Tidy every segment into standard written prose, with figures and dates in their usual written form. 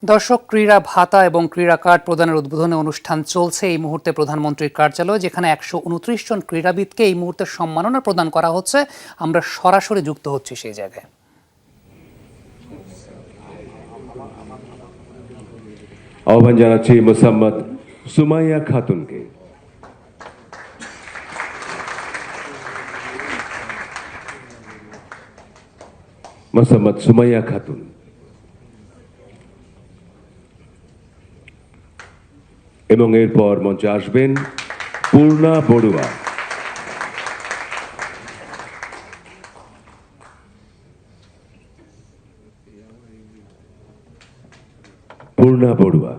দর্শক, ক্রীড়া ভাতা এবং ক্রীড়া কার্ড প্রদানের উদ্বোধনী অনুষ্ঠান চলছে এই মুহূর্তে প্রধানমন্ত্রীর কার্যালয়ে, যেখানে 129 জন ক্রীড়াবিদকে এই মুহূর্তে সম্মাননা প্রদান করা হচ্ছে। আমরা সরাসরি যুক্ত হচ্ছি সেই জায়গায়। আহ্বান জানাচ্ছি মোসাম্মদ সুমাইয়া খাতুনকে। মোসাম্মদ সুমাইয়া খাতুন। এবং এরপর মঞ্চে আসবেন পূর্ণা বড়ুয়া। পূর্ণা বড়ুয়া।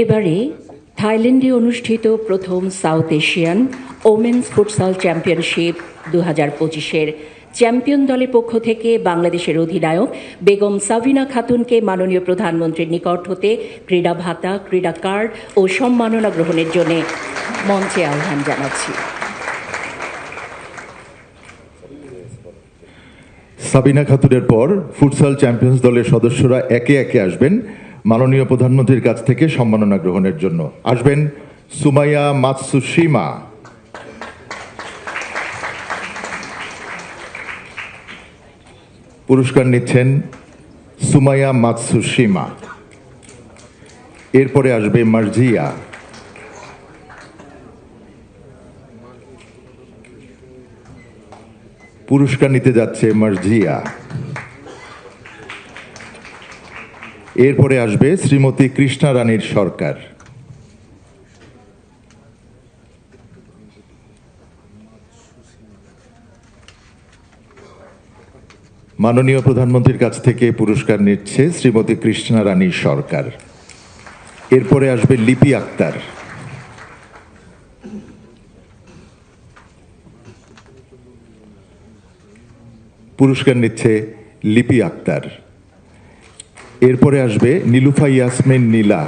এবারে থাইল্যান্ডে অনুষ্ঠিত প্রথম South Asian women's futsal championship 2025-এর চ্যাম্পিয়ন দলের পক্ষ থেকে বাংলাদেশের অধিনায়ক বেগম সাবিনা খাতুনকে মাননীয় প্রধানমন্ত্রীর নিকট হতে ক্রীড়া ভাতা, ক্রীড়া কার্ড ও সম্মাননা গ্রহণের জন্য মঞ্চে আহ্বান জানাচ্ছি। সাবিনা খাতুনের পর ফুটসাল চ্যাম্পিয়ন্স দলের সদস্যরা একে একে আসবেন মাননীয় প্রধানমন্ত্রীর কাছ থেকে সম্মাননা গ্রহণের জন্য। আসবেন সুমাইয়া মাতসুশিমা, পুরস্কার নিচ্ছেন সুমাইয়া মাতসুশিমা। এরপরে আসবে মার্জিয়া, পুরস্কার নিতে যাচ্ছে মার্জিয়া। এরপরে আসবে শ্রীমতী কৃষ্ণা রানীর সরকার। মাননীয় প্রধানমন্ত্রীর কাছ থেকে পুরস্কার নিচ্ছে শ্রীমতী কৃষ্ণা রানী সরকার। এরপরে আসবে লিপি আক্তার। পুরস্কার নিচ্ছে লিপি আক্তার। এরপরে আসবে নীলুফা ইয়াসমিন নীলা।